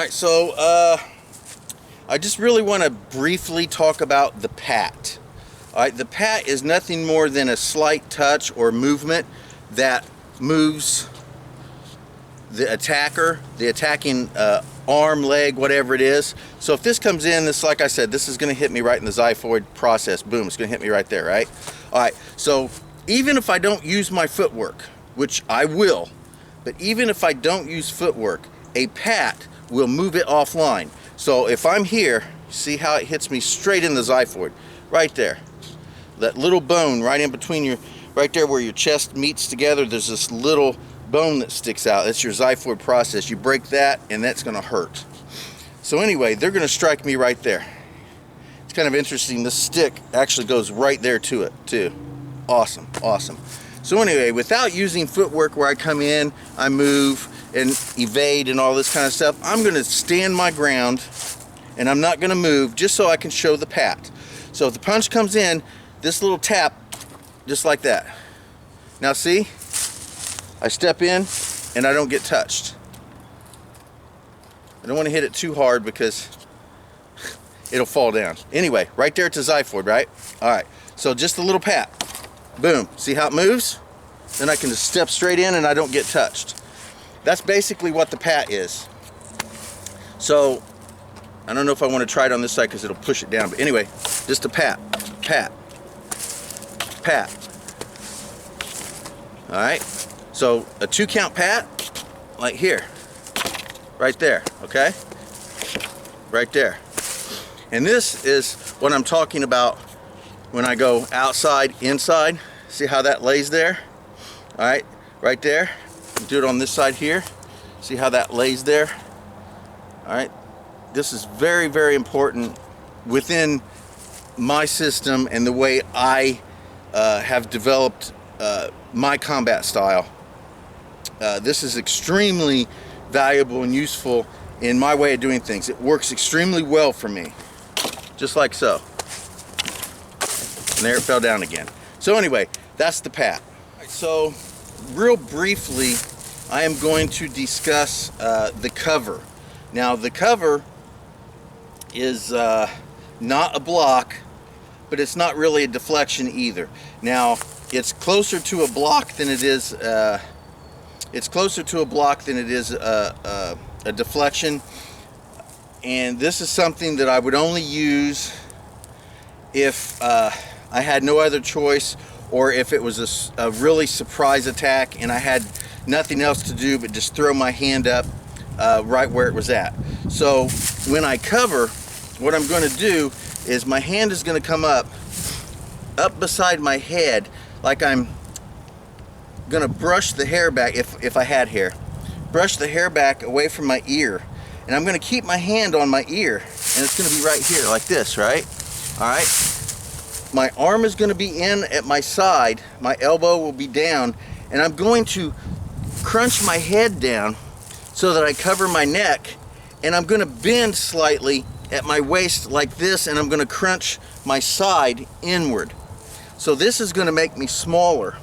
Alright, so I just really want to briefly talk about the pat. Alright, the pat is nothing more than a slight touch or movement that moves the attacker, the attacking arm, leg, whatever it is. So if this comes in, this, like I said, this is going to hit me right in the xiphoid process. Boom, it's going to hit me right there, right? Alright, so even if I don't use my footwork, which I will, but even if I don't use footwork, a pat will move it offline. So if I'm here, see how it hits me straight in the xiphoid, right there. That little bone right in between your, right there where your chest meets together, there's this little bone that sticks out. That's your xiphoid process. You break that and that's gonna hurt. So anyway, they're gonna strike me right there. It's kind of interesting, the stick actually goes right there to it too. Awesome, awesome. So anyway, without using footwork where I come in, I move and evade and all this kind of stuff, I'm gonna stand my ground and I'm not gonna move just so I can show the pat. So if the punch comes in, this little tap, just like that. Now see, I step in and I don't get touched. I don't want to hit it too hard because it'll fall down. Anyway, right there at the xiphoid, right? Alright, so just a little pat. Boom, see how it moves? Then I can just step straight in and I don't get touched. That's basically what the pat is. So, I don't know if I want to try it on this side because it'll push it down. But anyway, just a pat, pat, pat. Alright, so a 2-count pat, like here, right there, okay? Right there. And this is what I'm talking about when I go outside, inside. See how that lays there? Alright, right there. Do it on this side here. See how that lays there? Alright, this is very, very important within my system and the way I have developed my combat style. This is extremely valuable and useful in my way of doing things. It works extremely well for me. Just like so. And there it fell down again. So anyway, that's the pat. So real briefly, I am going to discuss the cover. Now the cover is not a block, but it's not really a deflection either. Now it's closer to a block than it is a deflection, and this is something that I would only use if I had no other choice, or if it was a really surprise attack and I had nothing else to do but just throw my hand up right where it was at. So when I cover, what I'm going to do is my hand is going to come up beside my head, like I'm going to brush the hair back, if I had hair, brush the hair back away from my ear, and I'm going to keep my hand on my ear, and it's going to be right here like this, right? Alright, my arm is going to be in at my side, my elbow will be down, and I'm going to crunch my head down so that I cover my neck, and I'm going to bend slightly at my waist like this, and I'm going to crunch my side inward. So this is going to make me smaller,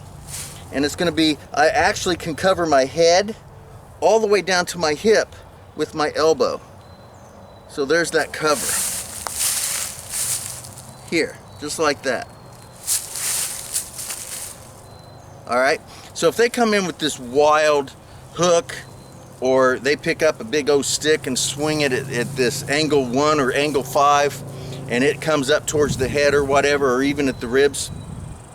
and it's going to be, I actually can cover my head all the way down to my hip with my elbow. So there's that cover. Here, just like that. Alright, so if they come in with this wild hook, or they pick up a big old stick and swing it at this angle 1 or angle 5, and it comes up towards the head or whatever, or even at the ribs,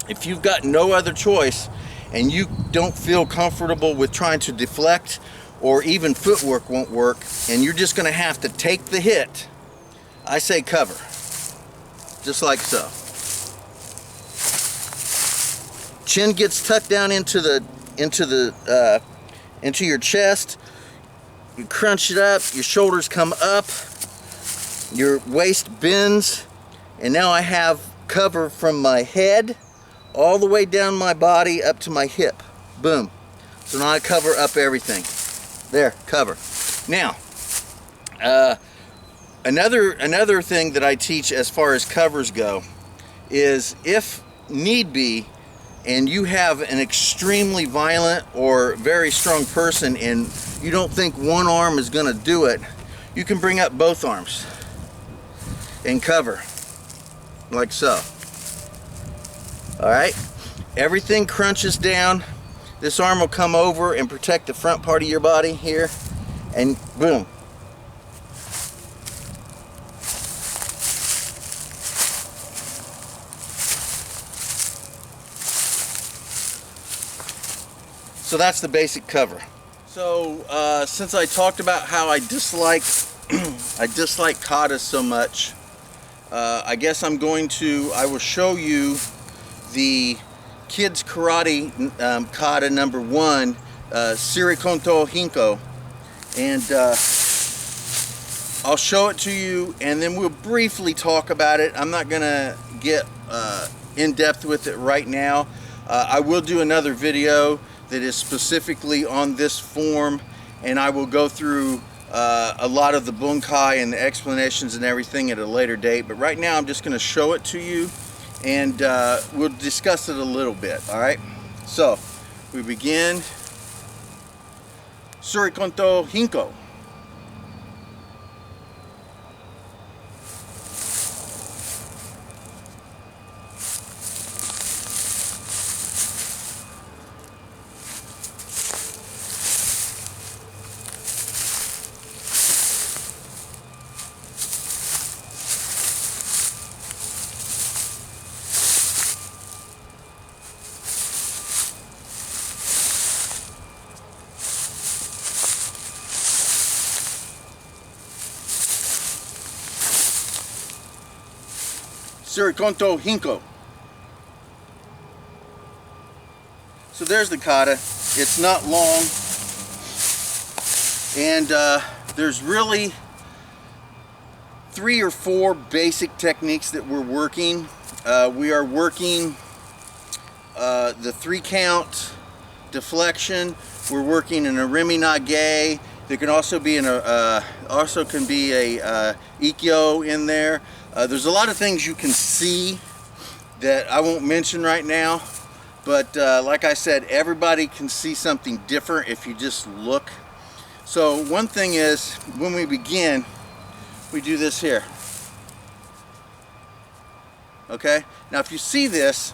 if you've got no other choice and you don't feel comfortable with trying to deflect, or even footwork won't work, and you're just going to have to take the hit, I say cover. Just like so. Chin gets tucked down into your chest. You crunch it up, your shoulders come up, your waist bends, and now I have cover from my head all the way down my body up to my hip. Boom. So now I cover up everything. There, cover. Now, another thing that I teach as far as covers go is, if need be, and you have an extremely violent or very strong person and you don't think one arm is going to do it, you can bring up both arms and cover, like so. Alright, everything crunches down. This arm will come over and protect the front part of your body here, and boom. So that's the basic cover. So since I talked about how I dislike katas so much, I guess I will show you the kids karate kata number 1, Sirikonto Hinko, and I'll show it to you, and then we'll briefly talk about it. I'm not gonna get in depth with it right now. I will do another video that is specifically on this form, and I will go through a lot of the bunkai and the explanations and everything at a later date. But right now I'm just going to show it to you, and we'll discuss it a little bit. Alright, so we begin Surikonto Hinko. Surikonto Hinko. So there's the kata. It's not long, and there's really 3 or 4 basic techniques that we're working. We are working the 3 count deflection. We're working an arimi nage. There can also be a ikkyo in there. There's a lot of things you can see that I won't mention right now, but like I said, everybody can see something different if you just look. So one thing is, when we begin, we do this here. Okay? Now if you see this,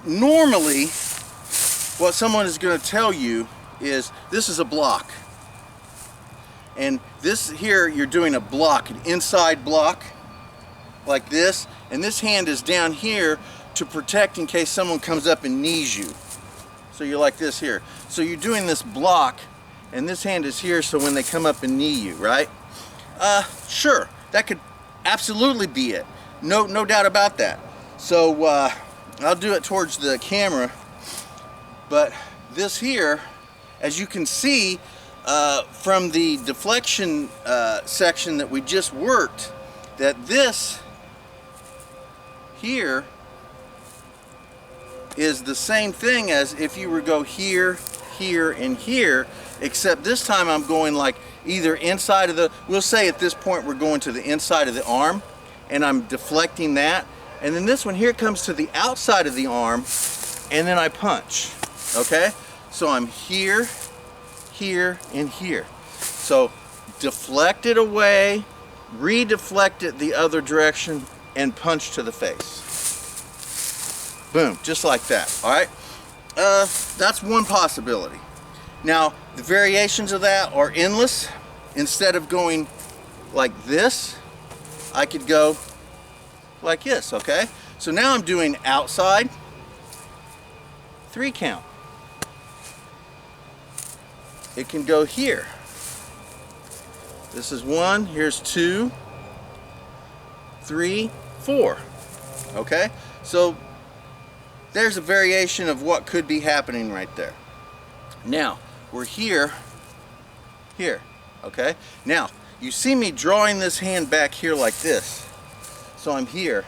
normally what someone is going to tell you is this is a block. And this here, you're doing a block, an inside block, like this. And this hand is down here to protect in case someone comes up and knees you. So you're like this here. So you're doing this block, and this hand is here so when they come up and knee you, right? Sure, that could absolutely be it. No doubt about that. So I'll do it towards the camera. But this here, as you can see, from the deflection section that we just worked, that this here is the same thing as if you were to go here, here, and here, except this time I'm going like either inside of the, we'll say at this point we're going to the inside of the arm, and I'm deflecting that, and then this one here comes to the outside of the arm, and then I punch. Okay, so I'm here, here, and here. So deflect it away, re-deflect it the other direction, and punch to the face. Boom, just like that. All right, that's one possibility. Now the variations of that are endless. Instead of going like this, I could go like this. Okay, so now I'm doing outside 3 count. It can go here. This is 1, here's 2, 3, 4. Okay, so there's a variation of what could be happening right there. Now we're here, okay? Now you see me drawing this hand back here like this. So I'm here.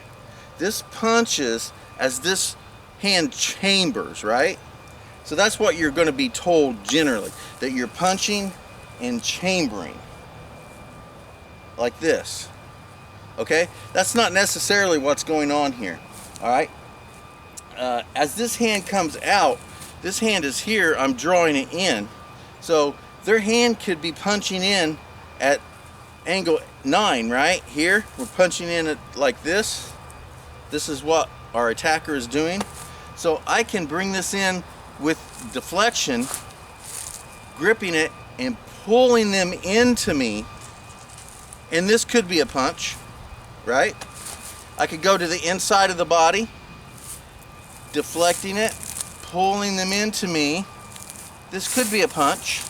This punches as this hand chambers, right? So that's what you're going to be told generally, that you're punching and chambering like this. Okay, that's not necessarily what's going on here. All right, as this hand comes out, this hand is here, I'm drawing it in. So their hand could be punching in at angle 9, right? Here, we're punching in at like this. This is what our attacker is doing. So I can bring this in with deflection, gripping it and pulling them into me. And this could be a punch, right? I could go to the inside of the body, deflecting it, pulling them into me. This could be a punch,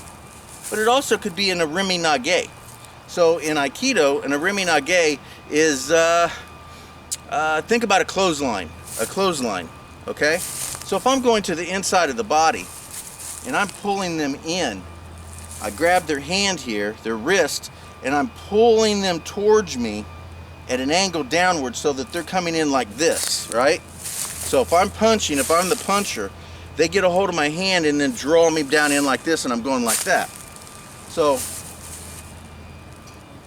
but it also could be an arimi nage. So in Aikido, an arimi nage is, think about a clothesline, okay? So if I'm going to the inside of the body and I'm pulling them in, I grab their hand here, their wrist, and I'm pulling them towards me at an angle downward so that they're coming in like this, right? So if I'm punching, if I'm the puncher, they get a hold of my hand and then draw me down in like this, and I'm going like that. So,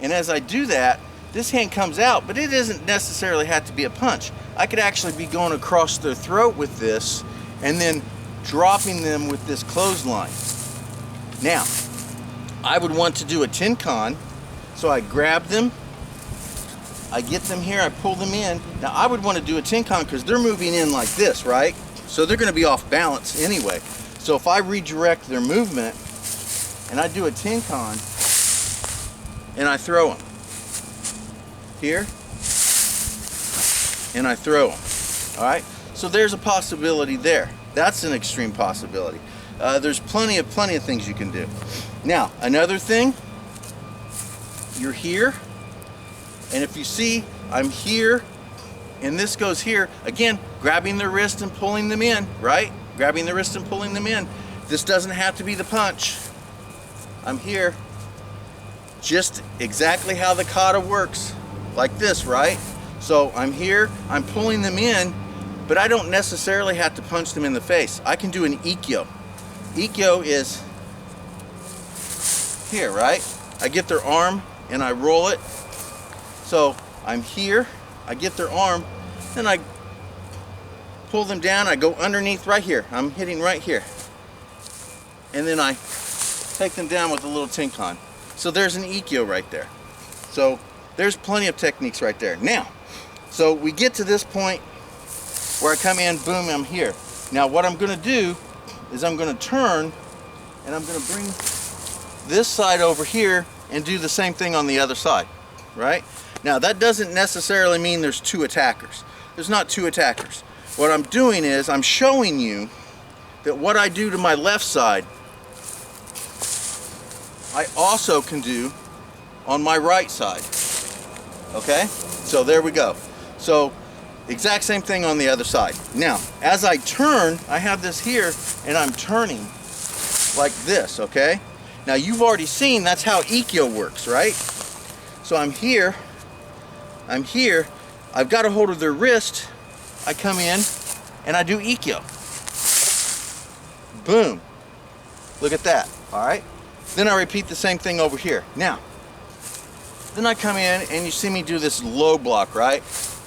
and as I do that, this hand comes out, but it doesn't necessarily have to be a punch. I could actually be going across their throat with this and then dropping them with this clothesline. Now, I would want to do a tenkan, so I grab them, I get them here, I pull them in. Now I would want to do a tenkan because they're moving in like this, right? So they're going to be off balance anyway. So if I redirect their movement and I do a tenkan and I throw them here and I throw them, all right? So there's a possibility there. That's an extreme possibility. There's plenty of things you can do. Now another thing, you're here, and if you see, I'm here and this goes here, again, grabbing their wrist and pulling them in, right? Grabbing the wrist and pulling them in. This doesn't have to be the punch. I'm here, just exactly how the kata works, like this, right? So I'm here, I'm pulling them in, but I don't necessarily have to punch them in the face. I can do an ikkyo. Ikkyo is here, right? I get their arm and I roll it. So I'm here, I get their arm, then I pull them down, I go underneath right here. I'm hitting right here. And then I take them down with a little tenkan. So there's an ikkyo right there. So there's plenty of techniques right there. Now, so we get to this point where I come in, boom, I'm here. Now what I'm gonna do is I'm gonna turn and I'm gonna bring this side over here and do the same thing on the other side, right? Now that doesn't necessarily mean there's two attackers. There's not two attackers. What I'm doing is I'm showing you that what I do to my left side, I also can do on my right side. Okay? So there we go. So exact same thing on the other side. Now, as I turn, I have this here and I'm turning like this, okay? Now you've already seen that's how ikkyo works, right? So I'm here, I've got a hold of their wrist, I come in and I do ikkyo. Boom. Look at that, all right? Then I repeat the same thing over here. Now, then I come in and you see me do this low block, right?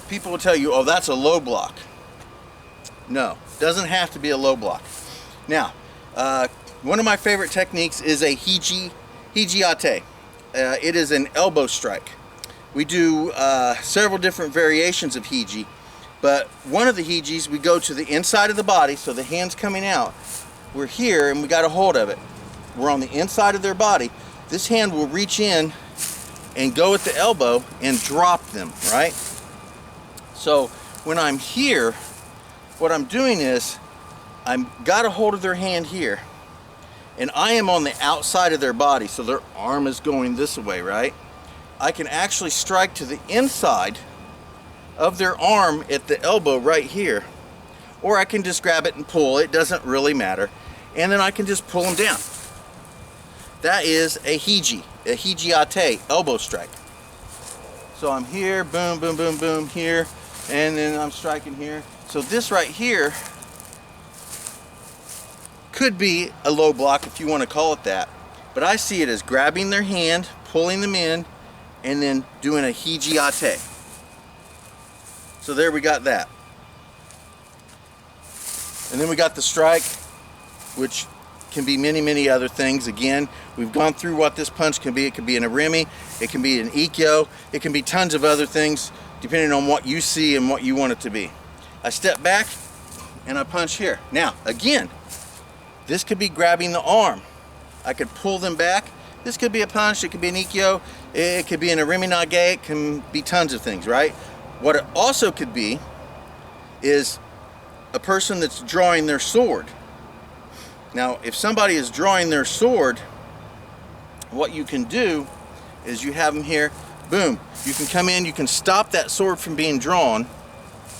People will tell you, oh, that's a low block. No, doesn't have to be a low block. Now, one of my favorite techniques is a hijiate. It is an elbow strike. We do several different variations of hiji, but one of the hijis, we go to the inside of the body, so the hand's coming out. We're here and we got a hold of it. We're on the inside of their body. This hand will reach in and go at the elbow and drop them, right? So when I'm here, what I'm doing is I've got a hold of their hand here and I am on the outside of their body, so their arm is going this way, right? I can actually strike to the inside of their arm at the elbow right here, or I can just grab it and pull. It doesn't really matter. And then I can just pull them down. That is a hijiate, elbow strike. So I'm here, boom, boom, boom, boom, here, and then I'm striking here. So this right here could be a low block if you want to call it that, but I see it as grabbing their hand, pulling them in, and then doing a hijiate. So there we got that. And then we got the strike, which can be many other things. Again, we've gone through what this punch can be. It can be an Remy, it can be an Ikkyo, it can be tons of other things depending on what you see and what you want it to be. I step back and I punch here. Now, again, this could be grabbing the arm. I could pull them back. This could be a punch, it could be an Ikkyo, it could be an Remy Nage, it can be tons of things, right? What it also could be is a person that's drawing their sword. Now, if somebody is drawing their sword, what you can do is you have them here, boom, you can come in, you can stop that sword from being drawn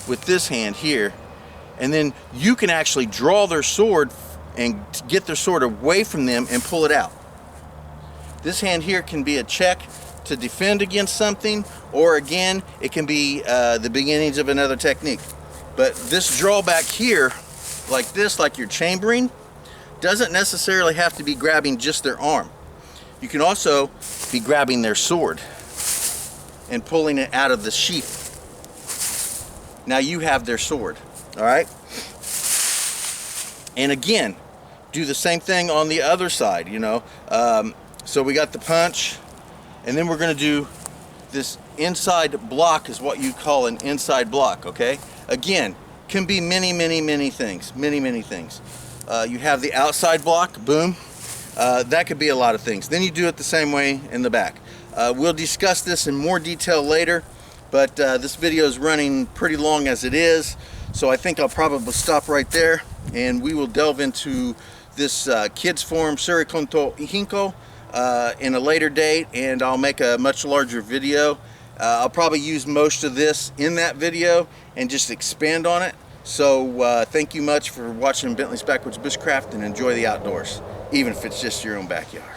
with this hand here, and then you can actually draw their sword and get their sword away from them and pull it out. This hand here can be a check to defend against something, or again, it can be the beginnings of another technique. But this drawback here, like this, like you're chambering, doesn't necessarily have to be grabbing just their arm. You can also be grabbing their sword and pulling it out of the sheath. Now you have their sword, all right? And again, do the same thing on the other side, you know. So we got the punch, and then we're going to do this inside block, is what you call an inside block, okay? Again, can be many things, many things. You have the outside block, boom. That could be a lot of things. Then you do it the same way in the back. We'll discuss this in more detail later, but this video is running pretty long as it is, so I think I'll probably stop right there, and we will delve into this kids form Surikonto Hinko in a later date, and I'll make a much larger video. I'll probably use most of this in that video and just expand on it. So thank you much for watching Bentley's Backwoods Bushcraft, and enjoy the outdoors, even if it's just your own backyard.